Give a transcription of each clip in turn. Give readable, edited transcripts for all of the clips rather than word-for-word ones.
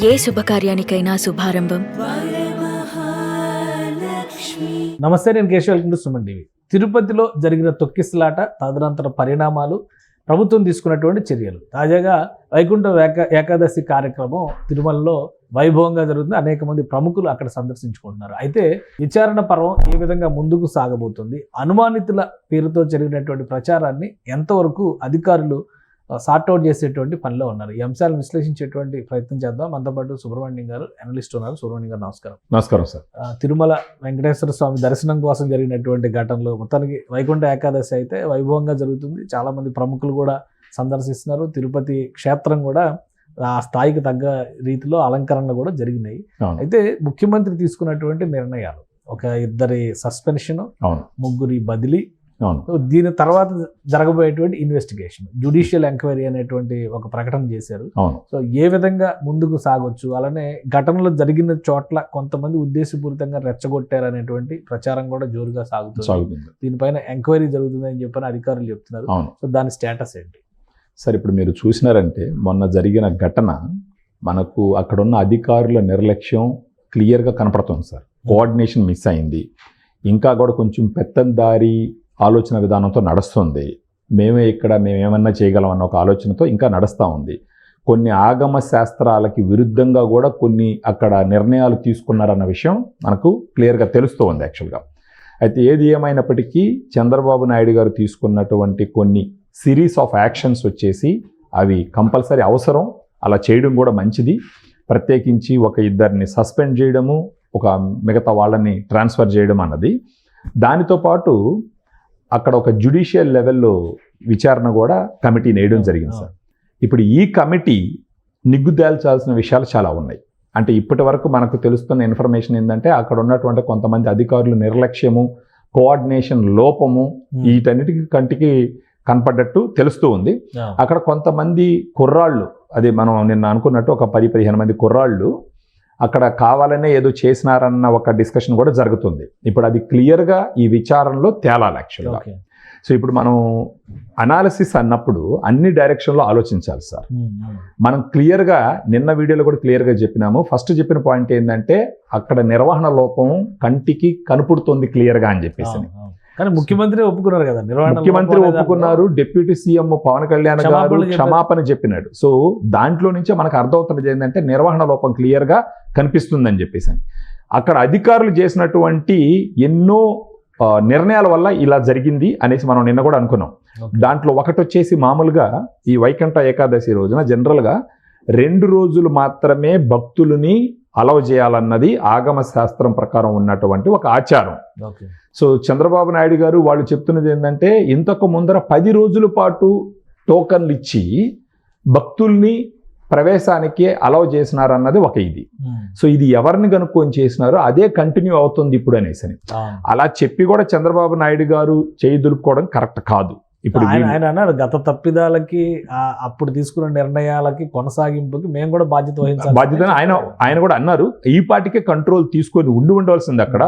ఏ శుభకార్యానికైనా శుభారంభం. నమస్తే, నేను Keshav. Welcome to Suman TV. తిరుపతిలో జరిగిన తొక్కిసలాట, తదనంతర పరిణామాలు, ప్రభుత్వం తీసుకున్నటువంటి చర్యలు. తాజాగా వైకుంఠ ఏకాదశి కార్యక్రమం తిరుమలలో వైభవంగా జరుగుతుంది. అనేక మంది ప్రముఖులు అక్కడ సందర్శించుకుంటున్నారు. అయితే విచారణ పర్వం ఏ విధంగా ముందుకు సాగబోతుంది, అనుమానితుల పేరుతో జరిగినటువంటి ప్రచారాన్ని ఎంతవరకు అధికారులు సార్ట్అవుట్ చేసేటువంటి పనిలో ఉన్నారు. ఈ అంశాలను విశ్లేషించేటువంటి ప్రయత్నం చేద్దాం. మనతో పాటు సుబ్రహ్మణ్యం గారు, అనలిస్ట్ ఉన్నారు. సుబ్రహ్మణ్యం గారు నమస్కారం. నమస్కారం సార్. తిరుమల వెంకటేశ్వర స్వామి దర్శనం కోసం జరిగినటువంటి ఘటనలో మొత్తానికి వైకుంఠ ఏకాదశి అయితే వైభవంగా జరుగుతుంది. చాలామంది ప్రముఖులు కూడా సందర్శిస్తున్నారు. తిరుపతి క్షేత్రం కూడా ఆ స్థాయికి తగ్గ రీతిలో అలంకరణలు కూడా జరిగినాయి. అయితే ముఖ్యమంత్రి తీసుకున్నటువంటి నిర్ణయాలు, ఒక ఇద్దరి సస్పెన్షన్, ముగ్గురి బదిలీ, దీని తర్వాత జరగబోయేటువంటి ఇన్వెస్టిగేషన్, జ్యుడిషియల్ ఎంక్వైరీ అనేటువంటి ఒక ప్రకటన చేశారు. సో ఏ విధంగా ముందుకు సాగొచ్చు, అలానే ఘటనలు జరిగిన చోట్ల కొంతమంది ఉద్దేశపూరితంగా రెచ్చగొట్టారు అనేటువంటి ప్రచారం కూడా జోరుగా సాగుతుంది. దీనిపైన ఎంక్వైరీ జరుగుతుందని చెప్పని అధికారులు చెప్తున్నారు. సో దాని స్టేటస్ ఏంటి సార్? ఇప్పుడు మీరు చూసినారంటే మొన్న జరిగిన ఘటన మనకు అక్కడున్న అధికారుల నిర్లక్ష్యం క్లియర్గా కనపడుతుంది సార్. కోఆర్డినేషన్ మిస్ అయింది. ఇంకా కూడా కొంచెం పెత్తందారి ఆలోచన విధానంతో నడుస్తుంది. మేమేమన్నా చేయగలం అన్న ఒక ఆలోచనతో ఇంకా నడుస్తూ ఉంది. కొన్ని ఆగమ శాస్త్రాలకి విరుద్ధంగా కూడా కొన్ని అక్కడ నిర్ణయాలు తీసుకున్నారన్న విషయం మనకు క్లియర్గా తెలుస్తూ ఉంది యాక్చువల్గా. అయితే ఏది ఏమైనప్పటికీ చంద్రబాబు నాయుడు గారు తీసుకున్నటువంటి కొన్ని సిరీస్ ఆఫ్ యాక్షన్స్ వచ్చేసి అవి కంపల్సరీ అవసరం. అలా చేయడం కూడా మంచిది. ప్రత్యేకించి ఒక ఇద్దరిని సస్పెండ్ చేయడము, ఒక మిగతా వాళ్ళని ట్రాన్స్ఫర్ చేయడం అన్నది. దానితో పాటు అక్కడ ఒక జ్యుడిషియల్ లెవెల్లో విచారణ కూడా కమిటీ వేయడం జరిగింది సార్. ఇప్పుడు ఈ కమిటీ నిగ్గుదేల్చాల్సిన విషయాలు చాలా ఉన్నాయి. అంటే ఇప్పటి వరకు మనకు తెలుస్తున్న ఇన్ఫర్మేషన్ ఏంటంటే అక్కడ ఉన్నటువంటి కొంతమంది అధికారులు నిర్లక్ష్యము, కోఆర్డినేషన్ లోపము, వీటన్నిటికీ కంటికి కనపడ్డట్టు తెలుస్తూ ఉంది. అక్కడ కొంతమంది కుర్రాళ్ళు, అది మనం నిన్న అనుకున్నట్టు ఒక 10-15 మంది కుర్రాళ్ళు అక్కడ కావాలనే ఏదో చేసినారన్న ఒక డిస్కషన్ కూడా జరుగుతుంది. ఇప్పుడు అది క్లియర్గా ఈ విచారణలో తేలాలి యాక్చువల్గా. సో ఇప్పుడు మనం అనాలిసిస్ అన్నప్పుడు అన్ని డైరెక్షన్లో ఆలోచించాలి సార్. మనం క్లియర్గా నిన్న వీడియోలో కూడా క్లియర్గా చెప్పినాము. ఫస్ట్ చెప్పిన పాయింట్ ఏంటంటే అక్కడ నిర్వహణ లోపం కంటికి కనపడుతుంది క్లియర్గా అని చెప్పేసి. కానీ ముఖ్యమంత్రి ఒప్పుకున్నారు కదా, ముఖ్యమంత్రి ఒప్పుకున్నారు. డిప్యూటీ సీఎం పవన్ కళ్యాణ్ గారు క్షమాపణ చెప్పినాడు. సో దాంట్లో నుంచే మనకు అర్థమవుతున్నది ఏంటంటే నిర్వహణ లోపం క్లియర్గా కనిపిస్తుందని చెప్పేసి. అక్కడ అధికారులు చేసినటువంటి ఎన్నో నిర్ణయాల వల్ల ఇలా జరిగింది అనేసి మనం నిన్న కూడా అనుకున్నాం. దాంట్లో ఒకటి వచ్చేసి మామూలుగా ఈ వైకుంఠ ఏకాదశి రోజున జనరల్గా 2 రోజులు మాత్రమే భక్తులని అలవ్ చేయాలన్నది ఆగమ శాస్త్రం ప్రకారం ఉన్నటువంటి ఒక ఆచారం. సో చంద్రబాబు నాయుడు గారు వాళ్ళు చెప్తున్నది ఏంటంటే ఇంతకు ముందర 10 రోజుల పాటు టోకన్లు ఇచ్చి భక్తుల్ని ప్రవేశానికి అలవ్ చేసినారన్నది ఒక ఇది. సో ఇది ఎవరిని కనుక్కొని చేసినారో అదే కంటిన్యూ అవుతుంది ఇప్పుడు అనేసి. అలా చెప్పి కూడా చంద్రబాబు నాయుడు గారు చేయి దులుపుకోవడం కరెక్ట్ కాదు. ఇప్పుడు ఆయన అన్నారు, గత తప్పిదాలకి అప్పుడు తీసుకున్న నిర్ణయాలకి కొనసాగింపుకి మేము కూడా బాధ్యత బాధ్యత ఆయన కూడా అన్నారు. ఈ పాటికే కంట్రోల్ తీసుకొని ఉండవలసింది అక్కడ.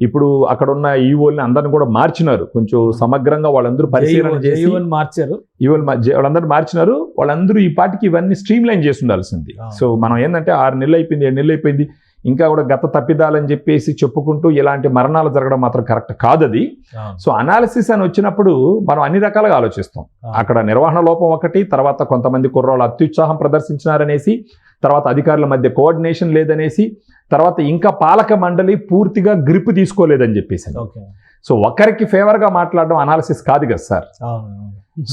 ఇప్పుడు అక్కడ ఉన్న ఈవోల్ని అందరిని కూడా మార్చినారు. కొంచెం సమగ్రంగా వాళ్ళందరూ పరిశీలన చేసి వాళ్ళందరూ మార్చినారు. వాళ్ళందరూ ఈ పాటికి ఇవన్నీ స్ట్రీమ్ లైన్ చేసి ఉండాల్సింది. సో మనం ఏంటంటే 6 నెలలు అయిపోయింది, 7 నెలలు అయిపోయింది, ఇంకా కూడా గత తప్పిదాలని చెప్పేసి చెప్పుకుంటూ ఇలాంటి మరణాలు జరగడం మాత్రం కరెక్ట్ కాదు అది. సో అనాలిసిస్ అని వచ్చినప్పుడు మనం అన్ని రకాలుగా ఆలోచిస్తాం. అక్కడ నిర్వహణ లోపం ఒకటి, తర్వాత కొంతమంది కుర్రోళ్ళు అత్యుత్సాహం ప్రదర్శించినారనేసి, తర్వాత అధికారుల మధ్య కోఆర్డినేషన్ లేదనేసి, తర్వాత ఇంకా పాలక మండలి పూర్తిగా గ్రిప్ తీసుకోలేదని చెప్పేసి. సో ఒకరికి ఫేవర్గా మాట్లాడడం అనాలిసిస్ కాదు కదా సార్.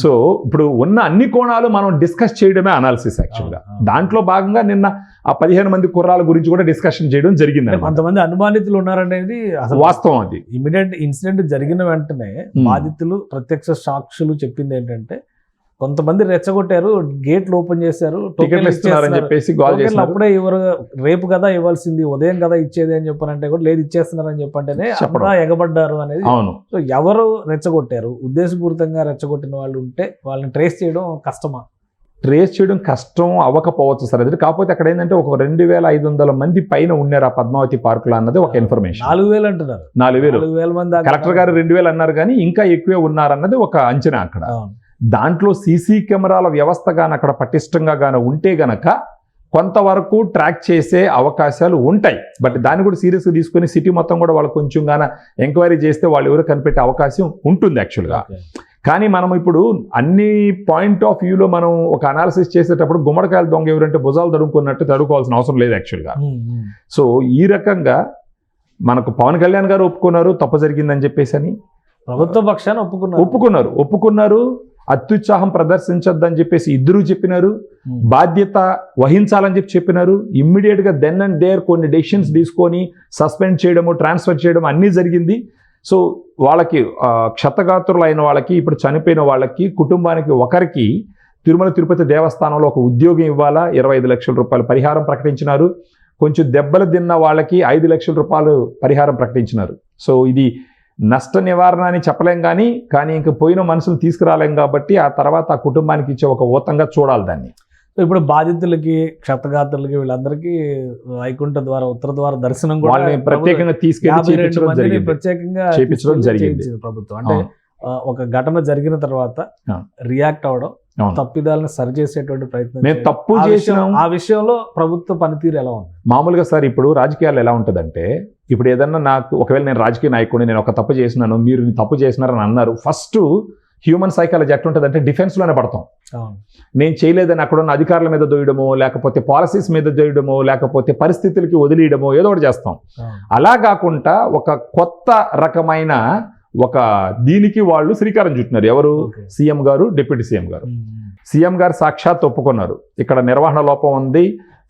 సో ఇప్పుడు ఉన్న అన్ని కోణాలు మనం డిస్కస్ చేయడమే అనాలిసిస్ యాక్చువల్గా. దాంట్లో భాగంగా నిన్న ఆ 15 మంది కుర్రాల గురించి కూడా డిస్కషన్ చేయడం జరిగింది. కొంతమంది అనుమానితులు ఉన్నారనేది వాస్తవం. అది ఇమీడియట్ ఇన్సిడెంట్ జరిగిన వెంటనే బాధితులు, ప్రత్యక్ష సాక్షులు చెప్పింది ఏంటంటే కొంతమంది రెచ్చగొట్టారు, గేట్లు ఓపెన్ చేశారు, టికెట్లు ఇస్తున్నారని చెప్పేసి అప్పుడే ఎవరు రేపు కదా ఇవ్వాల్సింది, ఉదయం కదా ఇచ్చేది అని చెప్పారంటే కూడా లేదు ఇచ్చేస్తున్నారని చెప్పంటేనే ఎగబడ్డారు అనేది. సో ఎవరు రెచ్చగొట్టారు, ఉద్దేశపూరితంగా రెచ్చగొట్టిన వాళ్ళు ఉంటే వాళ్ళని ట్రేస్ చేయడం కష్టమా? ట్రేస్ చేయడం కష్టం అవ్వకపోవచ్చు సార్. అది కాకపోతే అక్కడ ఏంటంటే ఒక 2500 మంది పైన ఉన్నారు ఆ పద్మావతి పార్కులో అన్నది ఒక ఇన్ఫర్మేషన్. 4000 అంటున్నారు. 4000 మంది. కలెక్టర్ గారు 2000 అన్నారు, కానీ ఇంకా ఎక్కువే ఉన్నారన్నది ఒక అంచనా అక్కడ. దాంట్లో సీసీ కెమెరాల వ్యవస్థ గాన అక్కడ పటిష్టంగా గాన ఉంటే గనక కొంతవరకు ట్రాక్ చేసే అవకాశాలు ఉంటాయి. బట్ దాన్ని కూడా సీరియస్గా తీసుకొని సిటీ మొత్తం కూడా వాళ్ళు కొంచెం గాన ఎంక్వైరీ చేస్తే వాళ్ళు ఎవరు కనిపెట్టే అవకాశం ఉంటుంది యాక్చువల్గా. కానీ మనం ఇప్పుడు అన్ని పాయింట్ ఆఫ్ వ్యూలో మనం ఒక అనాలిసిస్ చేసేటప్పుడు గుమ్మడికాయల దొంగ ఎవరంటే భుజాలు తడుముకున్నట్టు తడుకోవాల్సిన అవసరం లేదు యాక్చువల్గా. సో ఈ రకంగా మనకు పవన్ కళ్యాణ్ గారు ఒప్పుకున్నారు తప్పు జరిగిందని చెప్పేసి అని, ప్రభుత్వ పక్షాన్ని ఒప్పుకున్నారు. అత్యుత్సాహం ప్రదర్శించొద్దని చెప్పేసి ఇద్దరు చెప్పినారు, బాధ్యత వహించాలని చెప్పినారు. ఇమ్మీడియట్ గా దెన్ అండ్ దేర్ కొన్ని డెసిషన్స్ తీసుకొని సస్పెండ్ చేయడము, ట్రాన్స్ఫర్ చేయడం అన్నీ జరిగింది. సో వాళ్ళకి క్షతగాత్రులు అయిన వాళ్ళకి, ఇప్పుడు చనిపోయిన వాళ్ళకి, కుటుంబానికి ఒకరికి తిరుమల తిరుపతి దేవస్థానంలో ఒక ఉద్యోగం ఇవ్వాలా, 25 లక్షల రూపాయలు పరిహారం ప్రకటించినారు. కొంచెం దెబ్బలు తిన్న వాళ్ళకి 5 లక్షల రూపాయలు పరిహారం ప్రకటించినారు. సో ఇది నష్ట నివారణ అని చెప్పలేం కానీ ఇంక పోయిన మనుషులు తీసుకురాలేం కాబట్టి ఆ తర్వాత ఆ కుటుంబానికి ఇచ్చే ఒక ఊతంగా చూడాలి దాన్ని. ఇప్పుడు బాధితులకి, క్షతగాత్రులకి, వీళ్ళందరికీ వైకుంఠ ద్వారా, ఉత్తర ద్వారా దర్శనం కూడా వాళ్ళని ప్రత్యేకంగా తీసుకెళ్ళి ప్రత్యేకంగా జరిగింది ప్రభుత్వం. అంటే ఒక ఘటన జరిగిన తర్వాత రియాక్ట్ అవడం, తప్పిదాలను సరిచేసేటువంటి ప్రయత్నం. మేము తప్పు చేసిన ఆ విషయంలో ప్రభుత్వ పనితీరు ఎలా ఉంది? మామూలుగా సార్ ఇప్పుడు రాజకీయాలు ఎలా ఉంటుందంటే, ఇప్పుడు ఏదన్నా నాకు ఒకవేళ నేను రాజకీయ నాయకుడిని, నేను ఒక తప్పు చేసినాను, మీరు తప్పు చేసినారని అన్నారు, ఫస్ట్ హ్యూమన్ సైకాలజీ ఎట్లుంటుందంటే డిఫెన్స్లోనే పడతాం. నేను చేయలేదని అక్కడ ఉన్న అధికారుల మీద దొయ్యడమో, లేకపోతే పాలసీస్ మీద దొయ్యడమో, లేకపోతే పరిస్థితులకి వదిలేయడమో ఏదో ఒకటి చేస్తాం. అలా కాకుండా ఒక కొత్త రకమైన ఒక దీనికి వాళ్ళు శ్రీకారం చుట్టినారు. ఎవరు? సీఎం గారు, డిప్యూటీ సీఎం గారు. సీఎం గారు సాక్షాత్ ఒప్పుకున్నారు, ఇక్కడ నిర్వహణ లోపం ఉంది,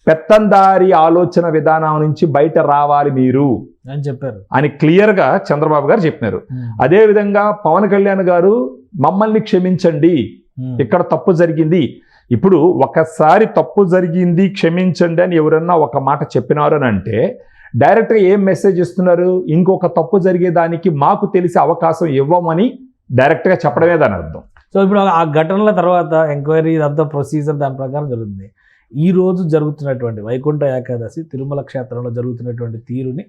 పెత్తందారి ఆలోచన విధానం నుంచి బయట రావాలి మీరు అని చెప్పారు అని క్లియర్గా చంద్రబాబు గారు చెప్పినారు. అదేవిధంగా పవన్ కళ్యాణ్ గారు మమ్మల్ని క్షమించండి, ఇక్కడ తప్పు జరిగింది. ఇప్పుడు ఒకసారి తప్పు జరిగింది క్షమించండి అని ఎవరన్నా ఒక మాట చెప్పినారు అని అంటే డైరెక్ట్గా ఏం మెసేజ్ ఇస్తున్నారు? ఇంకొక తప్పు జరిగేదానికి మాకు తెలిసే అవకాశం ఇవ్వమని డైరెక్ట్గా చెప్పడమే దాని అర్థం. సో ఇప్పుడు ఆ ఘటనల తర్వాత ఎంక్వైరీ ఇదంతా ప్రొసీజర్ దాని ప్రకారం జరుగుతుంది. ఈ రోజు జరుగుతున్నటువంటి వైకుంఠ ఏకాదశి తిరుమల క్షేత్రంలో జరుగుతున్నటువంటి తీరుని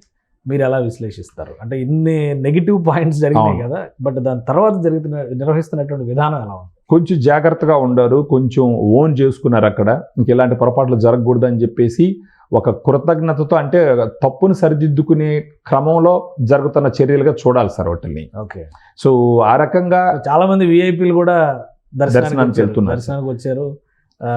మీరు ఎలా విశ్లేషిస్తారు? అంటే ఇన్ని నెగిటివ్ పాయింట్స్ జరిగినాయి కదా, బట్ దాని తర్వాత నిర్వహిస్తున్నటువంటి విధానం ఎలా ఉంది? కొంచెం జాగ్రత్తగా ఉండారు, కొంచెం ఓన్ చేసుకున్నారు. అక్కడ ఇంక ఇలాంటి పొరపాట్లు జరగకూడదు అని చెప్పేసి ఒక కృతజ్ఞతతో, అంటే తప్పును సరిదిద్దుకునే క్రమంలో జరుగుతున్న చర్యలుగా చూడాలి సార్ వాటిని. ఓకే. సో ఆ రకంగా చాలా మంది విఐపీలు కూడా దర్శనానికి వచ్చారు.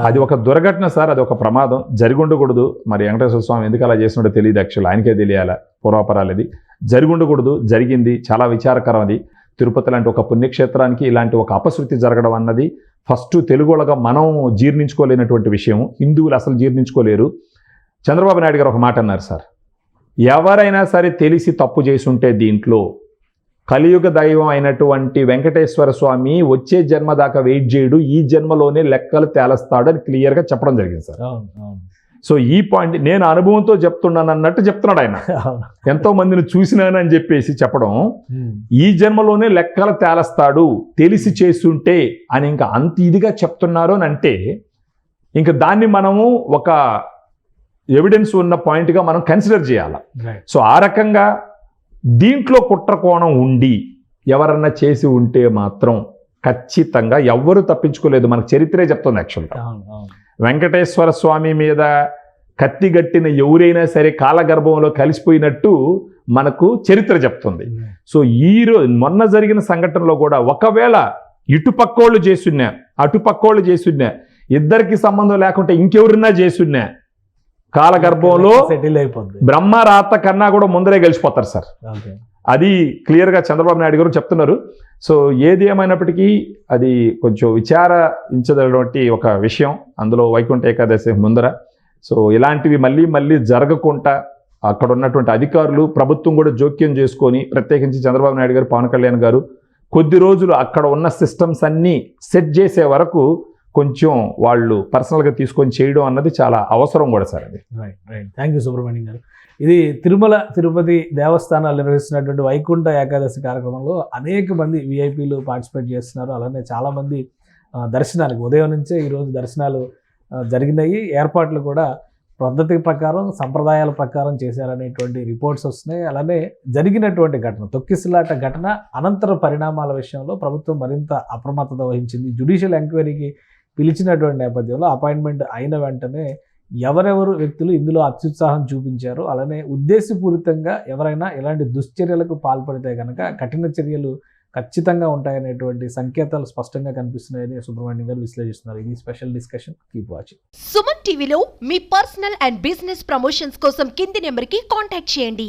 అది ఒక దుర్ఘటన సార్, అది ఒక ప్రమాదం, జరిగి ఉండకూడదు. మరి వెంకటేశ్వర స్వామి ఎందుకు అలా చేసినట్టు తెలియదు, యాక్చువల్ ఆయనకే తెలియాలా పూర్వాపరాలు. ఇది జరిగి ఉండకూడదు, జరిగింది, చాలా విచారకరం. అది తిరుపతి లాంటి ఒక పుణ్యక్షేత్రానికి ఇలాంటి ఒక అపశృతి జరగడం అన్నది ఫస్ట్ తెలుగులుగా మనం జీర్ణించుకోలేనటువంటి విషయం, హిందువులు అసలు జీర్ణించుకోలేరు. చంద్రబాబు నాయుడు గారు ఒక మాట అన్నారు సార్, ఎవరైనా సరే తెలిసి తప్పు చేసి ఉంటే దీంట్లో కలియుగ దైవం అయినటువంటి వెంకటేశ్వర స్వామి వచ్చే జన్మ దాకా వెయిట్ చేయడు, ఈ జన్మలోనే లెక్కలు తేలస్తాడు అని క్లియర్గా చెప్పడం జరిగింది సార్. సో ఈ పాయింట్ నేను అనుభవంతో చెప్తున్నాను అన్నట్టు చెప్తున్నాడు ఆయన. ఎంతో మందిని చూసినానని చెప్పేసి చెప్పడం, ఈ జన్మలోనే లెక్కలు తేలస్తాడు తెలిసి చేస్తుంటే అని ఇంకా అంత ఇదిగా చెప్తున్నారు అని అంటే ఇంకా దాన్ని మనము ఒక ఎవిడెన్స్ ఉన్న పాయింట్గా మనం కన్సిడర్ చేయాలి. సో ఆ రకంగా దీంట్లో కుట్ర కోణం ఉండి ఎవరన్నా చేసి ఉంటే మాత్రం ఖచ్చితంగా ఎవ్వరూ తప్పించుకోలేదు. మనకు చరిత్రే చెప్తుంది యాక్చువల్గా. వెంకటేశ్వర స్వామి మీద కత్తిగట్టిన ఎవరైనా సరే కాలగర్భంలో కలిసిపోయినట్టు మనకు చరిత్ర చెప్తుంది. సో మొన్న జరిగిన సంఘటనలో కూడా ఒకవేళ ఇటుపక్కోళ్ళు చేసున్నా, అటుపక్కోళ్ళు చేసున్నా, ఇద్దరికి సంబంధం లేకుంటే ఇంకెవరినా చేసున్నా కాలగర్భంలో బ్రహ్మరాత కన్నా కూడా ముందరే గెలిచిపోతారు సార్. అది క్లియర్గా చంద్రబాబు నాయుడు గారు చెప్తున్నారు. సో ఏది ఏమైనప్పటికీ అది కొంచెం విచారించదటువంటి ఒక విషయం అందులో వైకుంఠ ఏకాదశి ముందర. సో ఇలాంటివి మళ్ళీ మళ్ళీ జరగకుండా అక్కడ ఉన్నటువంటి అధికారులు, ప్రభుత్వం కూడా జోక్యం చేసుకొని, ప్రత్యేకించి చంద్రబాబు నాయుడు గారు, పవన్ కళ్యాణ్ గారు కొద్ది రోజులు అక్కడ ఉన్న సిస్టమ్స్ అన్నీ సెట్ చేసే వరకు కొంచెం వాళ్ళు పర్సనల్గా తీసుకొని చేయడం అన్నది చాలా అవసరం కూడా సార్. అది రైట్. థ్యాంక్ యూ సుబ్రహ్మణ్యం గారు. ఇది తిరుమల తిరుపతి దేవస్థానాలు నిర్వహిస్తున్నటువంటి వైకుంఠ ఏకాదశి కార్యక్రమంలో అనేక మంది విఐపీలు పార్టిసిపేట్ చేస్తున్నారు. అలానే చాలామంది దర్శనానికి ఉదయం నుంచే ఈరోజు దర్శనాలు జరిగినాయి. ఏర్పాట్లు కూడా పద్ధతి ప్రకారం, సంప్రదాయాల ప్రకారం చేశారనేటువంటి రిపోర్ట్స్ వస్తున్నాయి. అలానే జరిగినటువంటి ఘటన, తొక్కిసలాట ఘటన అనంతర పరిణామాల విషయంలో ప్రభుత్వం మరింత అప్రమత్తత వహించింది. జ్యుడిషియల్ ఎంక్వైరీకి పిలిచినటువంటి నేపథ్యంలో అపాయింట్మెంట్ అయిన వెంటనే ఎవరెవరు వ్యక్తులు ఇందులో అత్యుత్సాహం చూపించారు, అలానే ఉద్దేశపూరితంగా ఎవరైనా ఇలాంటి దుశ్చర్యలకు పాల్పడితే కనుక కఠిన చర్యలు ఖచ్చితంగా ఉంటాయనేటువంటి సంకేతాలు స్పష్టంగా కనిపిస్తున్నాయని సుబ్రహ్మణ్యం గారు విశ్లేషిస్తున్నారు. ఇది special discussion. Keep watching. Suman టీవీలో మీ పర్సనల్ అండ్ బిజినెస్ ప్రమోషన్స్ కోసం కింది నెంబర్కి కాంటాక్ట్ చేయండి.